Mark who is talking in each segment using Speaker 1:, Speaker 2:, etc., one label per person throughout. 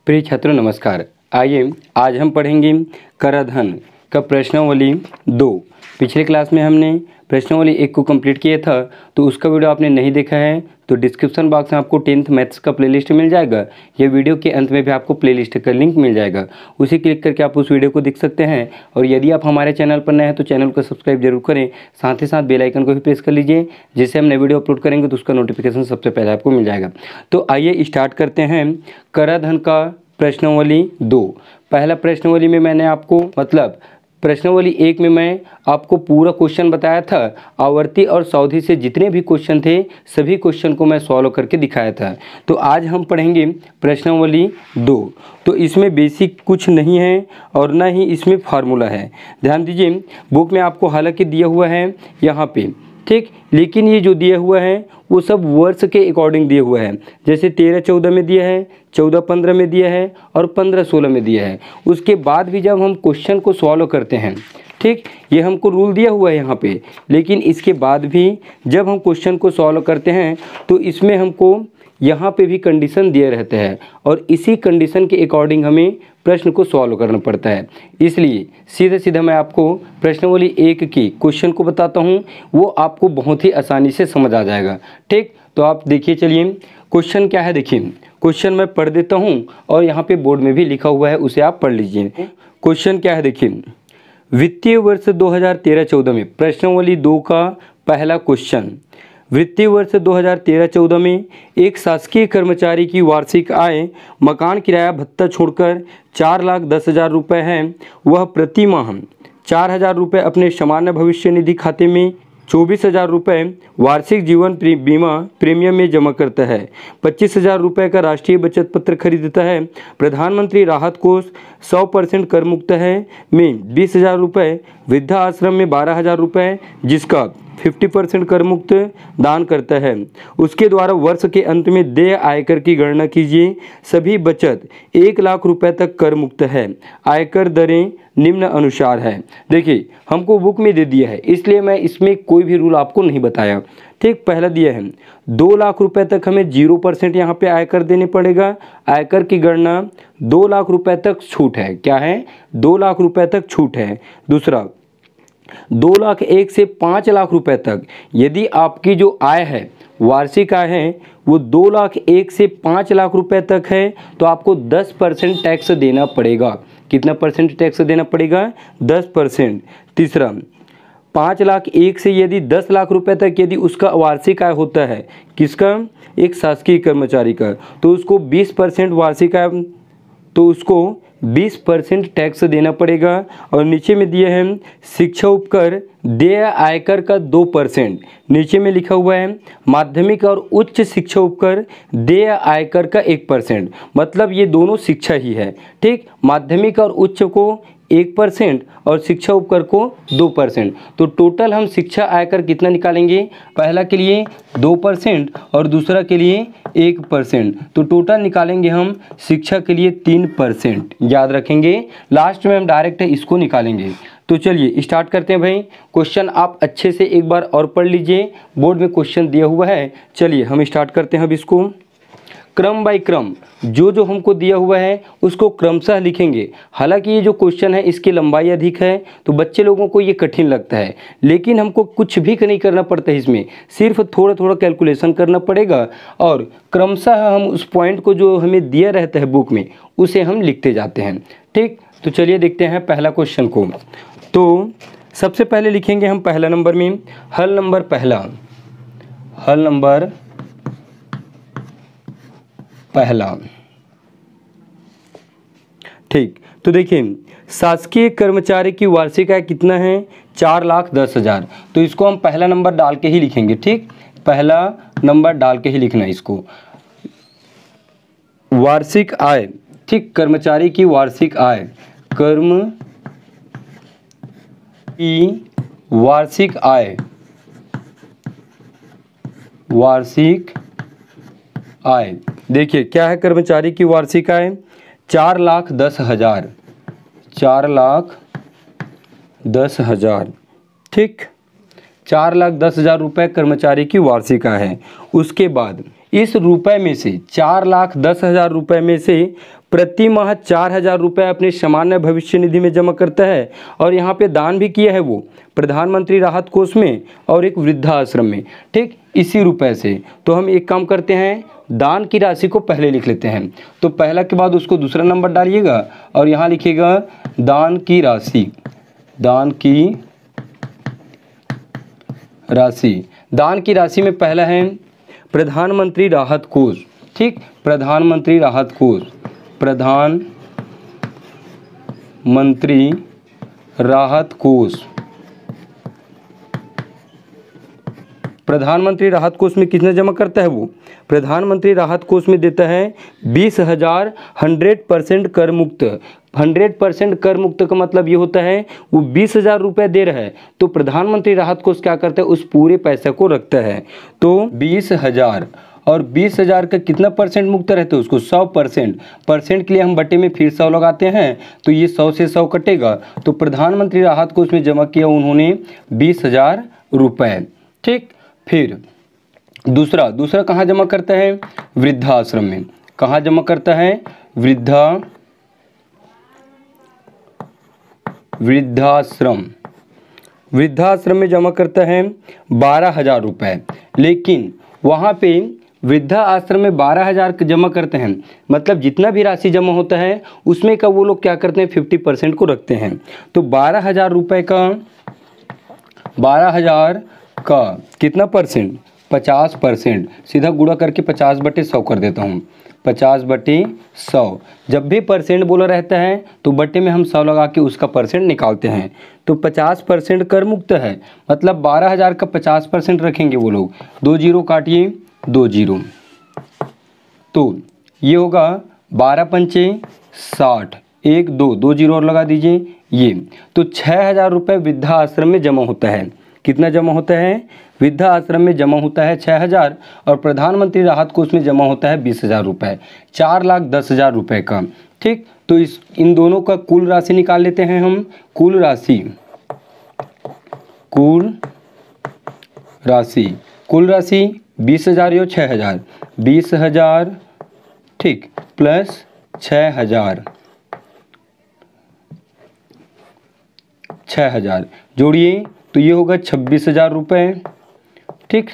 Speaker 1: प्रिय छात्रों नमस्कार। आइए आज हम पढ़ेंगे कराधान का प्रश्नावली 2। पिछले क्लास में हमने प्रश्नावली 1 को कंप्लीट किया था, तो उसका वीडियो आपने नहीं देखा है तो डिस्क्रिप्शन बॉक्स में आपको 10th मैथ्स का प्लेलिस्ट मिल जाएगा। ये वीडियो के अंत में भी आपको प्लेलिस्ट का लिंक मिल जाएगा, उसे क्लिक करके आप उस वीडियो को देख सकते हैं। और यदि आप हमारे चैनल पर नए हैं तो चैनल को सब्सक्राइब जरूर करें, साथ ही साथ बेल आइकन को भी प्रेस कर लीजिए, जिससे हम नए वीडियो अपलोड करेंगे तो उसका नोटिफिकेशन सबसे पहले आपको मिल जाएगा। तो आइए स्टार्ट करते हैं कराधान का प्रश्नावली 2। पहला प्रश्नावली में मैंने आपको प्रश्नावली 1 में मैं आपको पूरा क्वेश्चन बताया था। आवर्ती और सावधि से जितने भी क्वेश्चन थे सभी क्वेश्चन को मैं सॉल्व करके दिखाया था। तो आज हम पढ़ेंगे प्रश्नावली 2। तो इसमें बेसिक कुछ नहीं है और ना ही इसमें फार्मूला है। ध्यान दीजिए, बुक में आपको हालांकि दिया हुआ है यहाँ पे, ठीक, लेकिन ये जो दिया हुआ है वो सब वर्ष के अकॉर्डिंग दिया हुआ है। जैसे 13-14 में दिया है, 14-15 में दिया है और 15-16 में दिया है। उसके बाद भी जब हम क्वेश्चन को सॉल्व करते हैं, ठीक, ये हमको रूल दिया हुआ है यहाँ पे, लेकिन इसके बाद भी जब हम क्वेश्चन को सॉल्व करते हैं तो इसमें हमको यहाँ पे भी कंडीशन दिए रहते हैं और इसी कंडीशन के अकॉर्डिंग हमें प्रश्न को सॉल्व करना पड़ता है। इसलिए सीधे सीधा मैं आपको प्रश्नावली 1 की क्वेश्चन को बताता हूँ, वो आपको बहुत ही आसानी से समझ आ जाएगा। ठीक, तो आप देखिए, चलिए क्वेश्चन क्या है। देखिए क्वेश्चन मैं पढ़ देता हूँ और यहाँ पे बोर्ड में भी लिखा हुआ है, उसे आप पढ़ लीजिए। क्वेश्चन क्या है देखिए, वित्तीय वर्ष 2013-14 में प्रश्नावली 2 का पहला क्वेश्चन, वित्तीय वर्ष 2013-14 में एक शासकीय कर्मचारी की वार्षिक आय मकान किराया भत्ता छोड़कर 4,10,000 रुपये है। वह प्रति माह 4,000 रुपये अपने सामान्य भविष्य निधि खाते में 24,000 रुपये वार्षिक जीवन बीमा प्रीमियम में जमा करता है। 25,000 रुपये का राष्ट्रीय बचत पत्र खरीदता है। प्रधानमंत्री राहत कोष 100% कर मुक्त है में 20,000 रुपये, वृद्धा आश्रम में 12,000 रुपये जिसका 50% कर मुक्त दान करता है। उसके द्वारा वर्ष के अंत में देय आयकर की गणना कीजिए। सभी बचत 1 लाख रुपए तक कर मुक्त है। आयकर दरें निम्न अनुसार है। देखिए हमको बुक में दे दिया है, इसलिए मैं इसमें कोई भी रूल आपको नहीं बताया। ठीक, पहला दिया है 2 लाख रुपए तक हमें 0% यहाँ पे आयकर देने पड़ेगा। आयकर की गणना 2 लाख रुपए तक छूट है। क्या है? 2 लाख रुपए तक छूट है। दूसरा 2,01,000 से 5 लाख रुपए तक यदि आपकी जो आय है, वार्षिक आय है, वो 2,01,000 से 5 लाख रुपए तक है तो आपको 10% टैक्स देना पड़ेगा। कितना परसेंट टैक्स देना पड़ेगा? 10%। तीसरा 5,01,000 से यदि 10 लाख रुपए तक यदि उसका वार्षिक आय होता है, किसका? एक शासकीय कर्मचारी का, तो उसको 20% वार्षिक आय, तो उसको 20% टैक्स देना पड़ेगा। और नीचे में दिए हैं शिक्षा उपकर देय आयकर का 2%। नीचे में लिखा हुआ है माध्यमिक और उच्च शिक्षा उपकर देय आयकर का 1%। मतलब ये दोनों शिक्षा ही है। ठीक, माध्यमिक और उच्च को 1% और शिक्षा उपकर को 2%। तो टोटल हम शिक्षा आयकर कितना निकालेंगे? पहला के लिए 2% और दूसरा के लिए 1%। तो टोटल निकालेंगे हम शिक्षा के लिए 3%। याद रखेंगे, लास्ट में हम डायरेक्ट इसको निकालेंगे। तो चलिए स्टार्ट करते हैं भाई। क्वेश्चन आप अच्छे से एक बार और पढ़ लीजिए, बोर्ड में क्वेश्चन दिया हुआ है। चलिए हम स्टार्ट करते हैं अब इसको। क्रम बाय क्रम जो हमको दिया हुआ है उसको क्रमशः लिखेंगे। हालांकि ये जो क्वेश्चन है इसकी लंबाई अधिक है तो बच्चे लोगों को ये कठिन लगता है, लेकिन हमको कुछ भी नहीं करना पड़ता है। इसमें सिर्फ थोड़ा थोड़ा कैलकुलेशन करना पड़ेगा और क्रमशः हम उस पॉइंट को जो हमें दिया रहता है बुक में उसे हम लिखते जाते हैं। ठीक, तो चलिए देखते हैं पहला क्वेश्चन को। तो सबसे पहले लिखेंगे हम पहला नंबर में हल नंबर पहला, हल नंबर पहला। ठीक, तो देखिए शासकीय कर्मचारी की वार्षिक आय कितना है? 4,10,000। तो इसको हम पहला नंबर डाल के ही लिखेंगे। ठीक, पहला नंबर डाल के ही लिखना है इसको। वार्षिक आय, ठीक, कर्मचारी की वार्षिक आय, कर्म की वार्षिक आय, वार्षिक आय। देखिए क्या है कर्मचारी की वार्षिक आय? 4,10,000, 4,10,000। ठीक, 4,10,000 रुपये कर्मचारी की वार्षिक आय है। उसके बाद इस रुपए में से 4,10,000 रुपये में से प्रति माह 4,000 रुपये अपने सामान्य भविष्य निधि में जमा करता है और यहाँ पे दान भी किया है वो प्रधानमंत्री राहत कोष में और एक वृद्धाश्रम में, ठीक, इसी रुपए से। तो हम एक काम करते हैं, दान की राशि को पहले लिख लेते हैं। तो पहला के बाद उसको दूसरा नंबर डालिएगा और यहाँ लिखिएगा दान की राशि, दान की राशि। दान की राशि में पहला है प्रधानमंत्री राहत कोष, ठीक, प्रधानमंत्री राहत कोष, प्रधानमंत्री राहत कोष। प्रधानमंत्री राहत कोष में कितना जमा करता है वो? प्रधानमंत्री राहत कोष में देता है 20,000 100% कर मुक्त। 100% कर मुक्त का मतलब ये होता है वो 20,000 रुपये दे रहा है तो प्रधानमंत्री राहत कोष क्या करता है, उस पूरे पैसे को रखता है। तो 20,000 और 20,000 का कितना परसेंट मुक्त रहता है उसको? 100%। परसेंट के लिए हम बटे में फिर 100 लगाते हैं तो ये 100 से 100 कटेगा। तो प्रधानमंत्री राहत कोष में जमा किया उन्होंने 20,000 रुपये, ठीक। फिर दूसरा कहाँ जमा करता है? वृद्धाश्रम में। कहाँ जमा करता है? वृद्धाश्रम में जमा करता है 12,000 रुपये। लेकिन वहाँ पे वृद्धा आश्रम में 12,000 जमा करते हैं, मतलब जितना भी राशि जमा होता है उसमें का वो लोग क्या करते हैं 50% को रखते हैं। तो 12,000 रुपये का 12,000 का कितना परसेंट? 50%। सीधा गुणा करके 50/100 कर देता हूँ, 50/100। जब भी परसेंट बोला रहता है तो बटे में हम 100 लगा के उसका परसेंट निकालते हैं। तो 50% कर मुक्त है, मतलब 12,000 का 50% रखेंगे वो लोग। 2 जीरो काटिए, 2 जीरो, तो ये होगा 12 पंचे 60, 1 2 2 जीरो और लगा दीजिए ये। तो 6,000 रुपये वृद्धा आश्रम में जमा होता है। कितना जमा होता है? वृद्धा आश्रम में जमा होता है 6,000 और प्रधानमंत्री राहत कोष में जमा होता है 20,000 रुपये, 4,10,000 रुपये का, ठीक। तो इन दोनों का कुल राशि निकाल लेते हैं हम। कुल राशि 20,000 या 6,000? 20,000, ठीक, प्लस 6,000 जोड़िए तो ये होगा 26,000 रुपये, ठीक,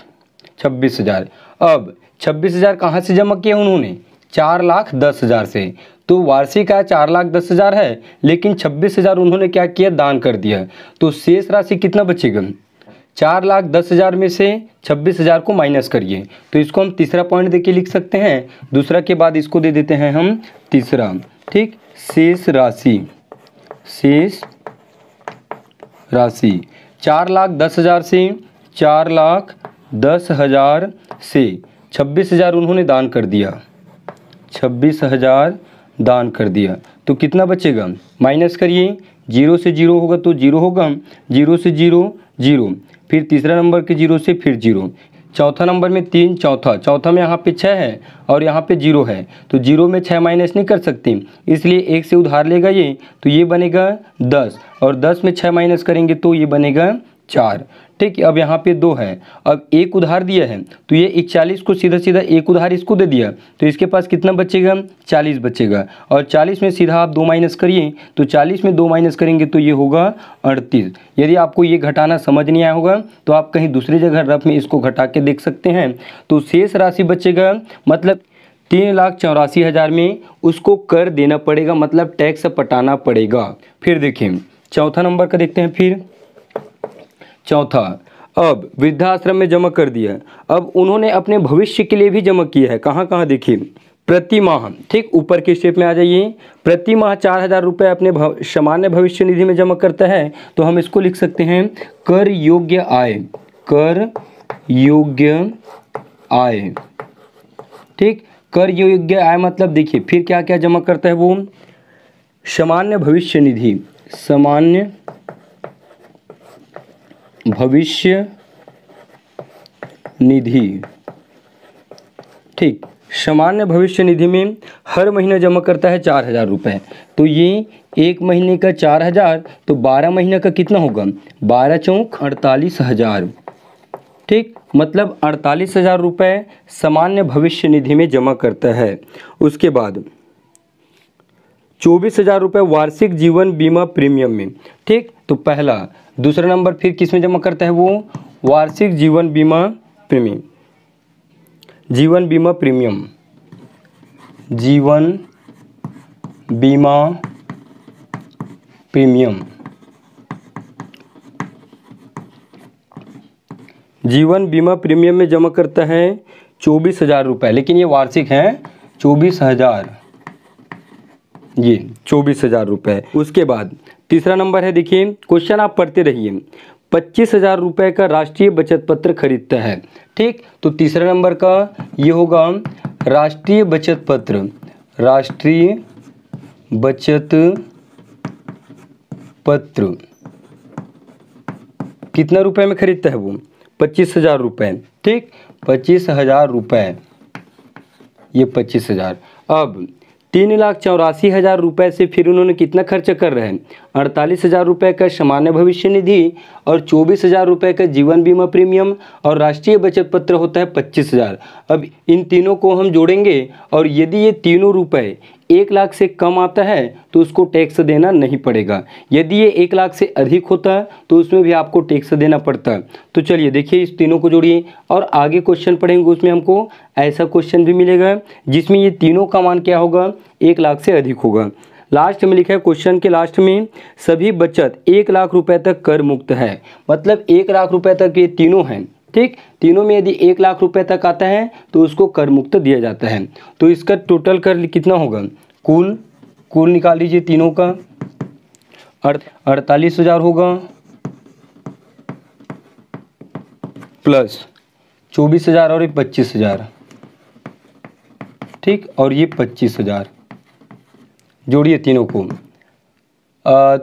Speaker 1: 26,000। अब 26,000 कहाँ से जमा किया उन्होंने? 4,10,000 से। तो वार्षिक आय 4,10,000 है, लेकिन 26,000 उन्होंने क्या किया? दान कर दिया। तो शेष राशि कितना बचेगा? 4,10,000 में से 26,000 को माइनस करिए, तो इसको हम तीसरा पॉइंट देके लिख सकते हैं। दूसरा के बाद इसको दे देते हैं हम तीसरा, ठीक। शेष राशि 4,10,000 से 4,10,000 से 26,000 उन्होंने दान कर दिया, 26,000 दान कर दिया। तो कितना बचेगा? माइनस करिए, 0 से 0 होगा तो 0 होगा, 0 से 0 0, फिर तीसरा नंबर के 0 से फिर 0, चौथा नंबर में 3, चौथा में यहाँ पे 6 है और यहाँ पे 0 है, तो 0 में 6 माइनस नहीं कर सकते, इसलिए 1 से उधार लेगा ये, तो ये बनेगा 10 और 10 में 6 माइनस करेंगे तो ये बनेगा 4, ठीक। अब यहाँ पे 2 है, अब 1 उधार दिया है तो ये 41 को सीधा 1 उधार इसको दे दिया, तो इसके पास कितना बचेगा? 40 बचेगा। और 40 में सीधा आप 2 माइनस करिए, तो 40 में 2 माइनस करेंगे तो ये होगा 38। यदि आपको ये घटाना समझ नहीं आया होगा तो आप कहीं दूसरी जगह रफ में इसको घटा के देख सकते हैं। तो शेष राशि बचेगा, मतलब 3,84,000 में उसको कर देना पड़ेगा, मतलब टैक्स पटाना पड़ेगा। फिर देखिए चौथा नंबर का देखते हैं। फिर चौथा, अब वृद्धाश्रम में जमा कर दिया, अब उन्होंने अपने भविष्य के लिए भी जमा किया है। कहाँ कहाँ देखिए? प्रति माह, ठीक, ऊपर के स्टेप में आ जाइए। प्रति माह 4,000 रुपये अपने सामान्य भविष्य निधि में जमा करता है, तो हम इसको लिख सकते हैं कर योग्य आय, ठीक। कर योग्य आय मतलब देखिए फिर क्या क्या जमा करता है वो? सामान्य भविष्य निधि, ठीक। सामान्य भविष्य निधि में हर महीने जमा करता है 4,000 रुपये, तो ये एक महीने का 4,000, तो 12 महीने का कितना होगा? 12 चौक 48,000, ठीक, मतलब 48,000 रुपये सामान्य भविष्य निधि में जमा करता है। उसके बाद 24,000 रुपये वार्षिक जीवन बीमा प्रीमियम में। ठीक, तो पहला। दूसरा नंबर फिर किस में जमा करता है वो, वार्षिक जीवन बीमा प्रीमियम, जीवन बीमा प्रीमियम, जीवन बीमा प्रीमियम, जीवन बीमा प्रीमियम में जमा करता है 24,000 रुपये, लेकिन ये वार्षिक है 24,000, ये 24,000 रुपये। उसके बाद तीसरा नंबर है, देखिए क्वेश्चन आप पढ़ते रहिए। 25,000 रुपये का राष्ट्रीय बचत पत्र खरीदता है। ठीक, तो तीसरा नंबर का ये होगा राष्ट्रीय बचत पत्र, राष्ट्रीय बचत पत्र कितना रुपए में खरीदता है वो, 25,000 रुपये। ठीक, 25,000 रुपये, ये 25,000। अब 3,84,000 रुपये से फिर उन्होंने कितना खर्च कर रहे हैं, 48,000 रुपये का सामान्य भविष्य निधि और 24,000 रुपये का जीवन बीमा प्रीमियम और राष्ट्रीय बचत पत्र होता है 25,000। अब इन तीनों को हम जोड़ेंगे और यदि ये तीनों रुपए 1 लाख से कम आता है तो उसको टैक्स देना नहीं पड़ेगा, यदि ये 1 लाख से अधिक होता है तो उसमें भी आपको टैक्स देना पड़ता है। तो चलिए देखिए इस तीनों को जोड़िए और आगे क्वेश्चन पढ़ेंगे उसमें हमको ऐसा क्वेश्चन भी मिलेगा जिसमें ये तीनों का मान क्या होगा, 1 लाख से अधिक होगा। लास्ट में लिखा है क्वेश्चन के लास्ट में, सभी बचत 1 लाख रुपए तक कर मुक्त है, मतलब 1 लाख रुपए तक ये तीनों हैं। ठीक, तीनों में यदि 1 लाख रुपए तक आता है तो उसको कर मुक्त दिया जाता है। तो इसका टोटल कर कितना होगा, कुल निकाल लीजिए तीनों का, 48,000 होगा प्लस 24,000 और ये 25,000। ठीक, और ये 25,000 जोड़िए तीनों को,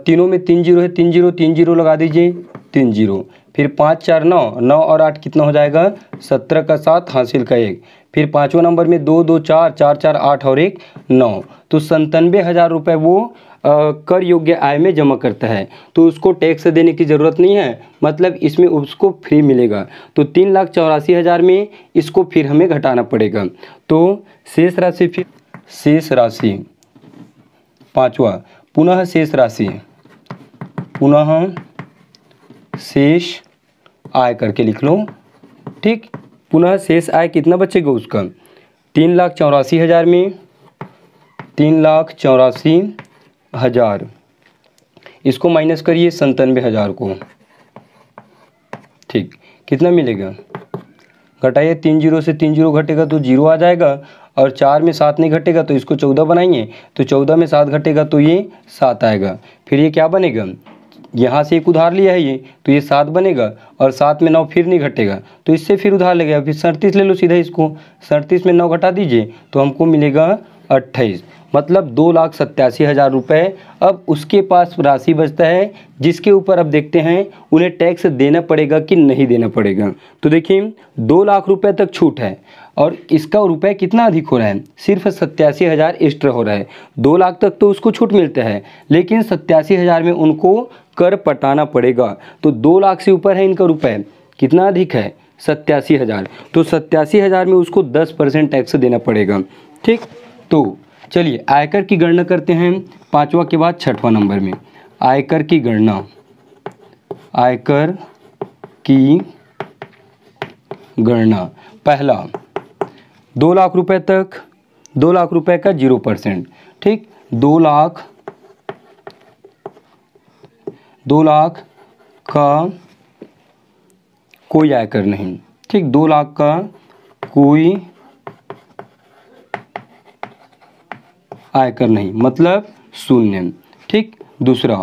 Speaker 1: तीनों में 3 जीरो है, 3 जीरो 3 जीरो लगा दीजिए, 3 जीरो, फिर 5 4 9, 9 और 8 कितना हो जाएगा, 17 का 7 हासिल का 1, फिर पाँचवें नंबर में 2 2 4 4 4 8 और 1 9, तो 97,000 रुपये वो कर योग्य आय में जमा करता है। तो उसको टैक्स देने की ज़रूरत नहीं है, मतलब इसमें उसको फ्री मिलेगा। तो 3,84,000 में इसको फिर हमें घटाना पड़ेगा। तो शेष राशि, फिर शेष राशि पाँचवा, पुनः शेष राशि, पुनः शेष आय करके लिख लो। ठीक, पुनः शेष आय कितना बचेगा उसका, 3,84,000 में 3,84,000, इसको माइनस करिए 97,000 को। ठीक, कितना मिलेगा, घटाइए, 3 जीरो से 3 जीरो घटेगा तो 0 आ जाएगा, और 4 में 7 नहीं घटेगा तो इसको 14 बनाएंगे, तो 14 में 7 घटेगा तो ये 7 आएगा। फिर ये क्या बनेगा, यहाँ से एक उधार लिया है ये, तो ये 7 बनेगा, और 7 में 9 फिर नहीं घटेगा तो इससे फिर उधार लगेगा, फिर 37 ले लो सीधा इसको, 37 में 9 घटा दीजिए तो हमको मिलेगा 28, मतलब 2,87,000 रुपये। अब उसके पास राशि बचता है जिसके ऊपर अब देखते हैं उन्हें टैक्स देना पड़ेगा कि नहीं देना पड़ेगा। तो देखिए 2 लाख रुपये तक छूट है और इसका रुपये कितना अधिक हो रहा है, सिर्फ 87,000 एक्स्ट्रा हो रहा है। 2 लाख तक तो उसको छूट मिलता है, लेकिन 87,000 में उनको कर पटाना पड़ेगा। तो 2 लाख से ऊपर है इनका रुपये, कितना अधिक है, 87,000, तो 87,000 में उसको 10% टैक्स देना पड़ेगा। ठीक, तो चलिए आयकर की गणना करते हैं, पाँचवा के बाद छठवां नंबर में आयकर की गणना, आयकर की गणना। पहला 2 लाख रुपए तक, 2 लाख रुपए का 0%। ठीक, 2 लाख का कोई आयकर नहीं। ठीक, 2 लाख का कोई आयकर नहीं, मतलब शून्य। ठीक, दूसरा,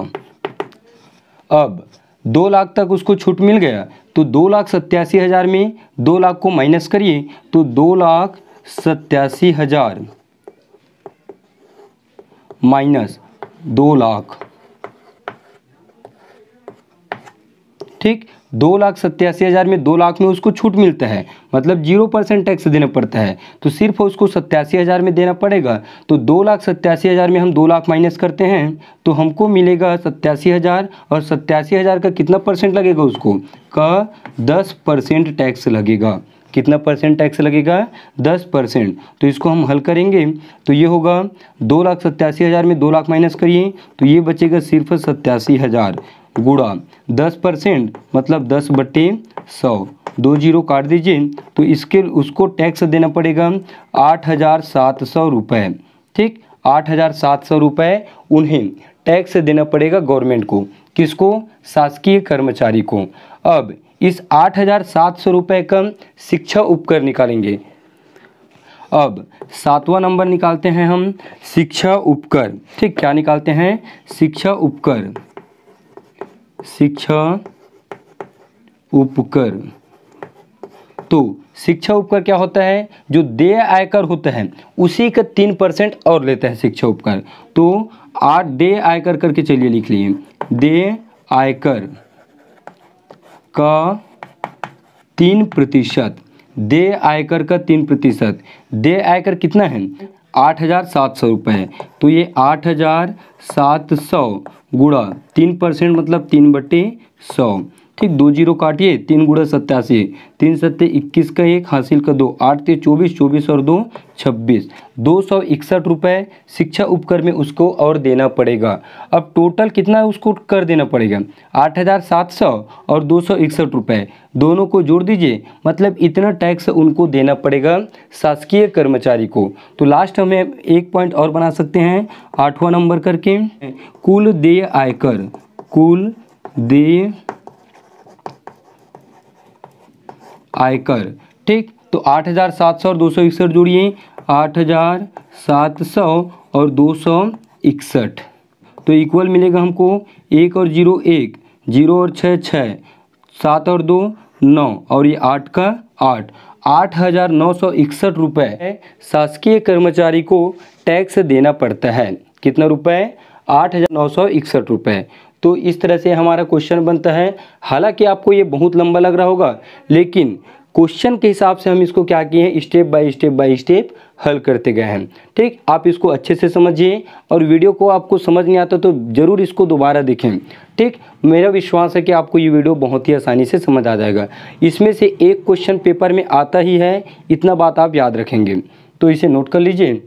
Speaker 1: अब 2 लाख तक उसको छूट मिल गया तो 2,87,000 में 2 लाख को माइनस करिए तो 2,87,000 माइनस 2 लाख। ठीक, 2,87,000 में 2 लाख में उसको छूट मिलता है, मतलब 0% टैक्स देना पड़ता है, तो सिर्फ उसको 87,000 में देना पड़ेगा। तो 2,87,000 में हम 2 लाख माइनस करते हैं तो हमको मिलेगा 87,000, और 87,000 का कितना परसेंट लगेगा उसको, का 10% टैक्स लगेगा। कितना परसेंट टैक्स लगेगा? 10%। तो इसको हम हल करेंगे तो ये होगा 2,87,000 में 2 लाख माइनस करिए तो ये बचेगा सिर्फ 87,000 गुणा 10% मतलब 10/100, 2 जीरो काट दीजिए तो इसके उसको टैक्स देना पड़ेगा 8,700 रुपये। ठीक, 8,700 रुपये उन्हें टैक्स देना पड़ेगा गवर्नमेंट को। किसको? शासकीय कर्मचारी को। अब इस 8,700 रुपये का शिक्षा उपकर निकालेंगे। अब 7वां नंबर निकालते हैं हम, शिक्षा उपकर। ठीक, क्या निकालते हैं? शिक्षा उपकर। शिक्षा उपकर। तो शिक्षा उपकर क्या होता है? जो देय आयकर होता है उसी का 3% और लेता है शिक्षा उपकर। तो 8 देय आयकर करके चलिए लिख लिए, देय आयकर का 3%, देय आयकर का 3%। देय आयकर कितना है? 8,700 रुपये। तो ये 8,700 गुणा 3% मतलब 3/100। ठीक, 2 जीरो काटिए, 3 गुणा 87, 3 सत्ते 21 का 1 हासिल का 2, 8 ते 24, 24 और 2 26, 261 रुपये शिक्षा उपकर में उसको और देना पड़ेगा। अब टोटल कितना उसको कर देना पड़ेगा? 8,700 और 261 रुपये, दोनों को जोड़ दीजिए मतलब इतना टैक्स उनको देना पड़ेगा शासकीय कर्मचारी को। तो लास्ट हमें एक पॉइंट और बना सकते हैं 8वां नंबर करके, कुल देय आयकर। कुल देय आयकर। ठीक, तो 8,700 और 261 जोड़िए, 8,700 और 261 तो इक्वल मिलेगा हमको 1 और 0 1, 0 और 6 6, 7 और 2 9 और ये 8 का 8, 8,961 रुपये शासकीय कर्मचारी को टैक्स देना पड़ता है। कितना रुपए? 8,961 रुपये। तो इस तरह से हमारा क्वेश्चन बनता है। हालांकि आपको ये बहुत लंबा लग रहा होगा लेकिन क्वेश्चन के हिसाब से हम इसको क्या किए हैं, स्टेप बाय स्टेप हल करते गए हैं। ठीक, आप इसको अच्छे से समझिए और वीडियो को आपको समझ नहीं आता तो ज़रूर इसको दोबारा देखें। ठीक, मेरा विश्वास है कि आपको ये वीडियो बहुत ही आसानी से समझ आ जाएगा। इसमें से एक क्वेश्चन पेपर में आता ही है, इतना बात आप याद रखेंगे तो इसे नोट कर लीजिए।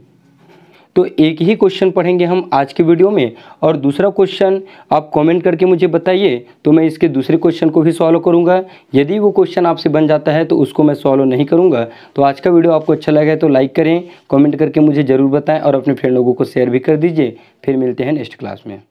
Speaker 1: तो एक ही क्वेश्चन पढ़ेंगे हम आज के वीडियो में और दूसरा क्वेश्चन आप कमेंट करके मुझे बताइए तो मैं इसके दूसरे क्वेश्चन को भी सॉल्व करूंगा। यदि वो क्वेश्चन आपसे बन जाता है तो उसको मैं सॉल्व नहीं करूंगा। तो आज का वीडियो आपको अच्छा लगा है तो लाइक करें, कमेंट करके मुझे ज़रूर बताएं और अपने फ्रेंड लोगों को शेयर भी कर दीजिए। फिर मिलते हैं नेक्स्ट क्लास में।